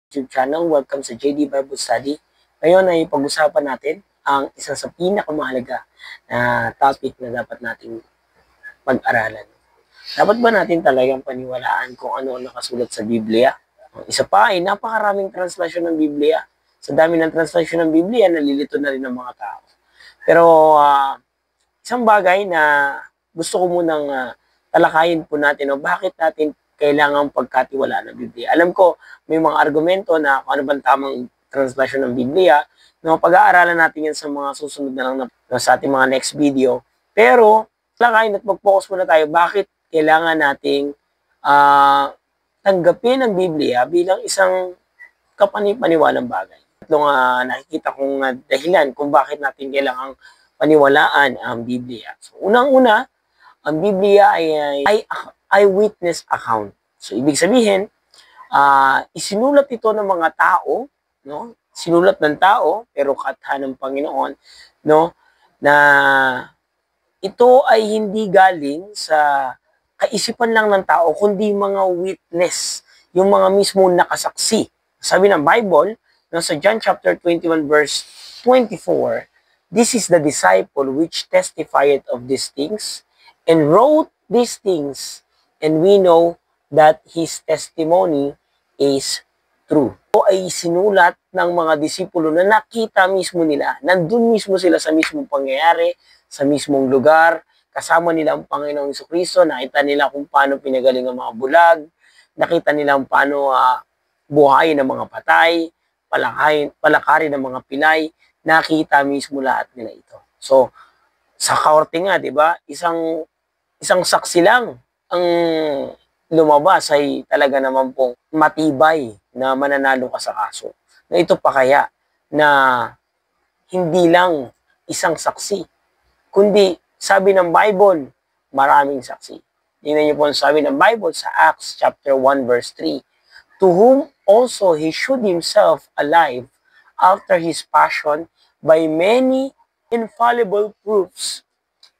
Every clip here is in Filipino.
YouTube channel. Welcome sa JD Bible Study. Ngayon ay pag-usapan natin ang isa sa pinakamahalaga na topic na dapat nating pag-aralan. Dapat ba natin talagang paniwalaan kung ano ang nakasulat sa Biblia? Isa pa ay napakaraming translasyon ng Biblia. Sa dami ng translasyon ng Biblia, nalilito na rin ng mga tao. Pero isang bagay na gusto ko munang talakayin po natin o bakit natin kailangan pagkatiwalaan ng Biblia. Alam ko, may mga argumento na kung ano bang tamang translation ng Biblia, no, pag-aaralan natin yan sa mga susunod na lang sa ating mga next video. Pero, talakayin at mag-focus muna tayo, bakit kailangan nating tanggapin ang Biblia bilang isang kapanipaniwalang bagay. Itong nakikita kong dahilan kung bakit natin kailangang paniwalaan ang Biblia. So, unang-una, ang Biblia ay eyewitness account. So, ibig sabihin, isinulat ito ng mga tao, no? Sinulat ng tao, pero katha ng Panginoon, no? Na ito ay hindi galing sa kaisipan lang ng tao, kundi mga witness, yung mga mismo nakasaksi. Sabi ng Bible, no, sa John chapter 21 verse 24, "This is the disciple which testified of these things and wrote these things, and we know that his testimony is true." Ito ay sinulat ng mga disipulo na nakita mismo nila. Nandun mismo sila sa mismong pangyayari, sa mismong lugar, kasama nila ang Panginoong Jesucristo, nakita nila kung paano pinagaling ang mga bulag, nakita nila kung paano buhayin ng mga patay, palakarin ng mga pilay, nakita mismo lahat nila ito. So, sa kaorte nga, di ba, isang saksi lang ang lumabas ay talaga naman pong matibay na mananalo ka sa kaso. Na ito pa kaya na hindi lang isang saksi, kundi sabi ng Bible, maraming saksi. Tingnan niyo po ang sabi ng Bible sa Acts chapter 1 verse 3. "To whom also he showed himself alive after his passion by many infallible proofs,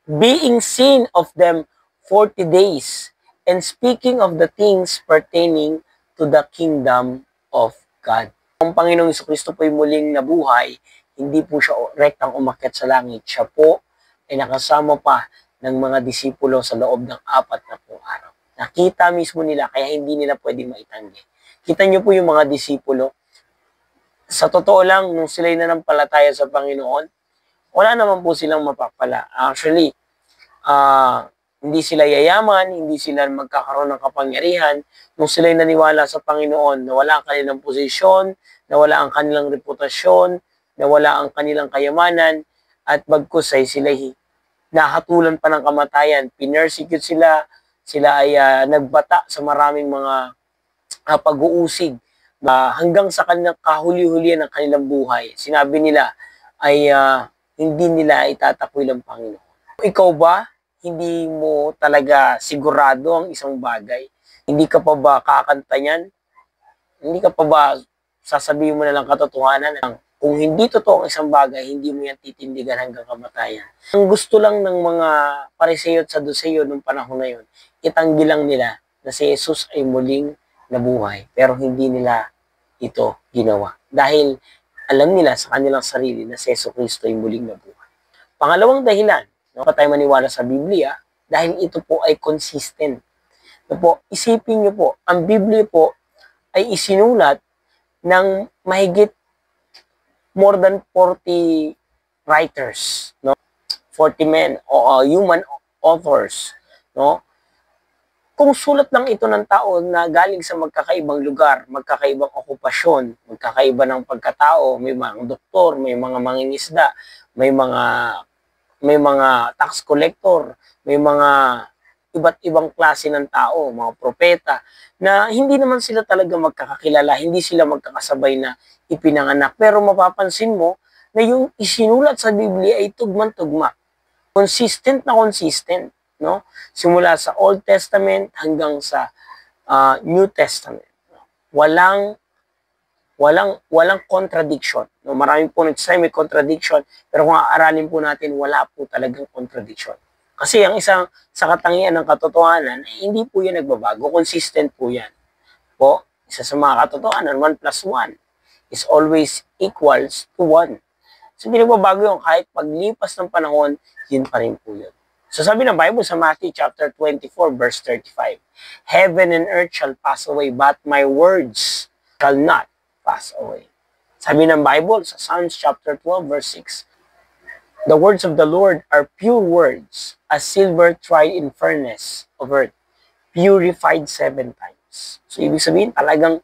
being seen of them 40 days, and speaking of the things pertaining to the kingdom of God." Ang Panginoong Jesucristo po ay muling nabuhay, hindi po siya rektang umakyat sa langit. Siya po ay nakasama pa ng mga disipulo sa loob ng 40 araw. Nakita mismo nila, kaya hindi nila pwedeng maitanggi. Kita niyo po yung mga disipulo. Sa totoo lang, nung sila'y nanampalataya sa Panginoon, wala naman po silang mapapala. Actually, hindi sila yayaman, hindi sila magkakaroon ng kapangyarihan. Nung sila'y naniwala sa Panginoon, nawala ang kanilang posisyon, nawala ang kanilang reputasyon, nawala ang kanilang kayamanan, at bagkus ay sila'y nahatulan pa ng kamatayan, pinersecute sila, sila ay nagbata sa maraming mga pag-uusig, hanggang sa kanilang kahuli-hulihan ng kanilang buhay. Sinabi nila ay hindi nila itatakwil ang Panginoon. Ikaw ba, hindi mo talaga sigurado ang isang bagay? Hindi ka pa ba kakanta niyan? Hindi ka pa ba sasabihin mo na lang katotohanan? Kung hindi totoo ang isang bagay, hindi mo yan titindigan hanggang kamatayan. Ang gusto lang ng mga Pariseo at Saduceo nung panahon na yun, itanggi lang nila na si Jesus ay muling nabuhay, pero hindi nila ito ginawa. Dahil alam nila sa kanilang sarili na si Jesucristo ay muling nabuhay. Pangalawang dahilan, no, tayo maniwala sa Biblia, dahil ito po ay consistent. No po, isipin niyo po, ang Biblia po ay isinulat ng mahigit more than 40 writers, no? 40 men o human authors, no? Kung sulat lang ito ng tao na galing sa magkakaibang lugar, magkakaibang okupasyon, magkakaiba ng pagkatao, may mga doktor, may mga mangingisda, may mga tax collector, may mga iba't ibang klase ng tao, mga propeta, na hindi naman sila talaga magkakakilala, hindi sila magkakasabay na ipinanganak. Pero mapapansin mo na yung isinulat sa Biblia ay tugman-tugma. Consistent na consistent, no? Simula sa Old Testament hanggang sa New Testament. Walang contradiction. No? Marami po nagsasabi may contradiction, pero kung aaralin po natin, wala po talagang contradiction. Kasi ang isang sa katangian ng katotohanan, hindi po yan nagbabago. Consistent po yan. Po. Isa sa mga katotohanan, 1 plus 1 is always equals to 1. So, hindi nagbabago yun. Kahit paglipas ng panahon, yun pa rin po yun. So, sabi ng Bible sa Matthew chapter 24, verse 35, Heaven and earth shall pass away, but my words shall not pass away. Sabi ng Bible sa Psalms chapter 12, verse 6, The words of the Lord are pure words, as silver tried in furnace of earth, purified 7 times. So, ibig sabihin, talagang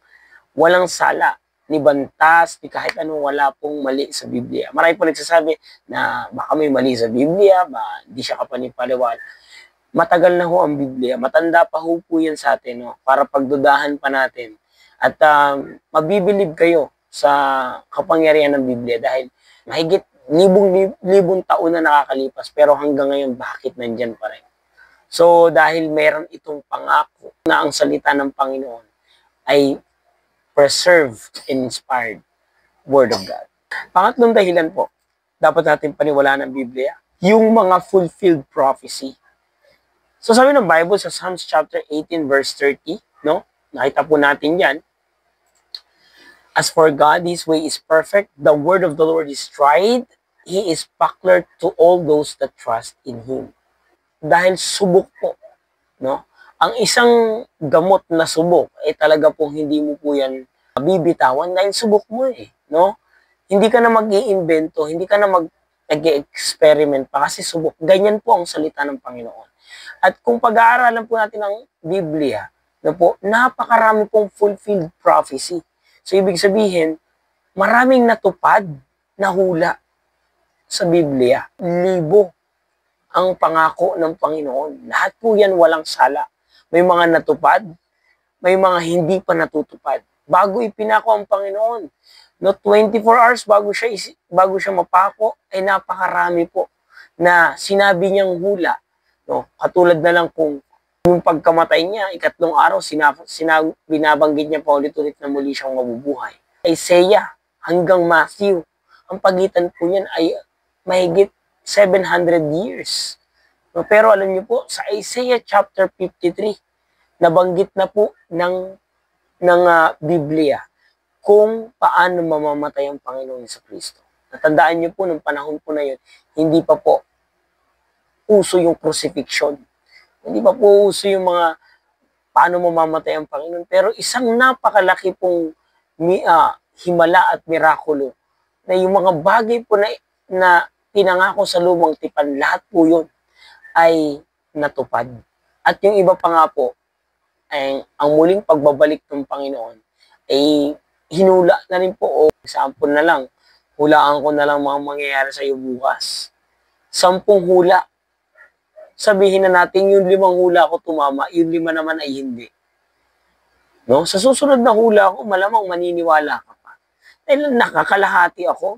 walang sala, ni bantas, ni kahit anong wala pong mali sa Biblia. Marami po nagsasabi na baka may mali sa Biblia, di siya kapanipaliwala. Matagal na ho ang Biblia, matanda pa ho po yan sa atin, no? Para pagdudahan pa natin. At mabibilib kayo sa kapangyarihan ng Biblia dahil mahigit libong taon na nakakalipas pero hanggang ngayon bakit nandyan pa rin? So dahil meron itong pangako na ang salita ng Panginoon ay preserved and inspired Word of God. Pangatlong dahilan po, dapat natin paniwalaan ng Biblia, yung mga fulfilled prophecy. So sabi ng Bible sa Psalms chapter 18 verse 30, no? Nakita po natin yan. As for God, His way is perfect. The word of the Lord is tried. He is buckler to all those that trust in Him. Dahil subok po, no? Ang isang gamot na subok, talaga pong hindi mo po yan bibitawan dahil subok mo no? Hindi ka na mag-iimbento, hindi ka na mag-experiment pa kasi subok. Ganyan po ang salita ng Panginoon. At kung pag-aaralan po natin ang Biblia, napakarami pong fulfilled prophecy. So, ibig sabihin, maraming natupad na hula sa Biblia. Libo ang pangako ng Panginoon. Lahat po yan walang sala. May mga natupad, may mga hindi pa natutupad. Bago ipinako ang Panginoon, 24 hours bago siya mapako, ay napakarami po na sinabi niyang hula. No? Katulad na lang kung yung pagkamatay niya, ikatlong araw, binabanggit niya pa ulit-ulit na muli siyang mabubuhay. Isaiah hanggang Matthew, ang pagitan po niyan ay mahigit 700 years. No, pero alam niyo po, sa Isaiah chapter 53, nabanggit na po ng Biblia kung paano mamamatay ang Panginoon sa Kristo. Natandaan niyo po, nung panahon po na yun, hindi pa po uso yung crucifixion. Hindi pa po uso yung mga paano mamamatay ang Panginoon. Pero isang napakalaki pong himala at mirakulo na yung mga bagay po na pinangako sa lumang tipan, lahat po yun ay natupad. At yung iba pa nga po, ay ang muling pagbabalik ng Panginoon ay hinula na rin po. O example na lang, hulaan ko na lang mga mangyayari sa iyo bukas. 10 hula. Sabihin na natin yung 5 hula ko tumama, yung 5 naman ay hindi. No? Sa susunod na hula ko, malamang maniniwala ka pa. Dahil nakakalahati ako.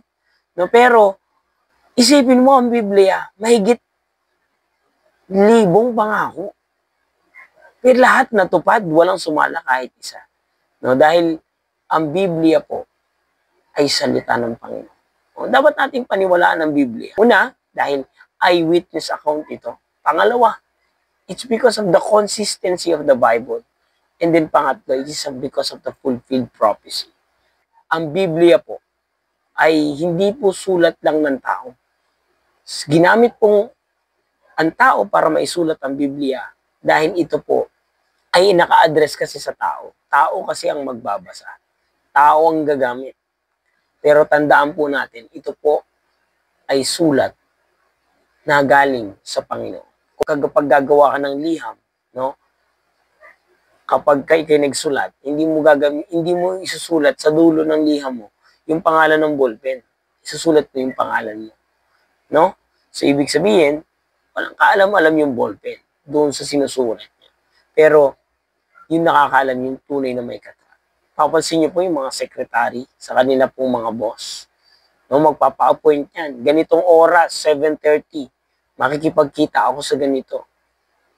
No? Pero, isipin mo ang Biblia, mahigit 1,000 pangako. Pero lahat natupad, walang sumala kahit isa. No? Dahil ang Biblia po ay salita ng Panginoon. No? Dapat natin paniwalaan ang Biblia. Una, dahil eyewitness account ito. Pangalawa, it's because of the consistency of the Bible. And then pangatlo, it is because of the fulfilled prophecy. Ang Biblia po ay hindi po sulat lang ng tao. Ginamit pong ang tao para maisulat ang Biblia dahil ito po ay naka-address kasi sa tao. Tao kasi ang magbabasa. Tao ang gagamit. Pero tandaan po natin, ito po ay sulat na galing sa Panginoon. Kapag gagawa ka ng liham, no? Kapag kayo nagsulat, hindi mo isusulat sa dulo ng liham mo yung pangalan ng ballpen. Isusulat mo yung pangalan mo. No? So, ibig sabihin, walang kaalam-alam yung ballpen doon sa sinusulat niya. Pero, yung nakakaalam yung tunay na may kata. Papansin niyo po yung mga secretary sa kanila pong mga boss. No, magpapa-appoint yan. Ganitong oras, 7:30, makikipagkita ako sa ganito.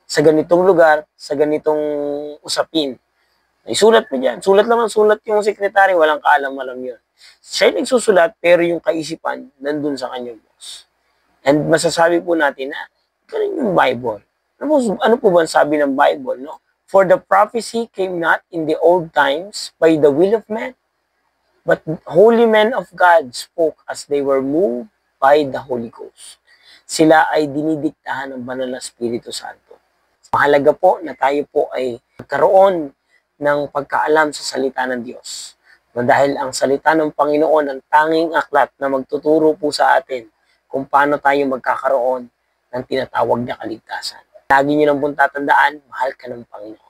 Sa ganitong lugar, sa ganitong usapin. Isulat mo dyan. Sulat yung sekretary, walang kaalam-alam yun. Siya yung nagsusulat, pero yung kaisipan, nandun sa kanyang boss. And masasabi po natin na, ganun yung Bible. Ano po ba sabi ng Bible, no? For the prophecy came not in the old times by the will of man, but holy men of God spoke as they were moved by the Holy Ghost. Sila ay dinidiktahan ng banal na Espiritu Santo. Mahalaga po na tayo po ay magkaroon ng pagkaalam sa salita ng Diyos. Dahil ang salita ng Panginoon ang tanging aklat na magtuturo po sa atin kung paano tayo magkakaroon ng tinatawag na kaligtasan. Lagi niyo lang pong tatandaan, mahal ka ng Panginoon.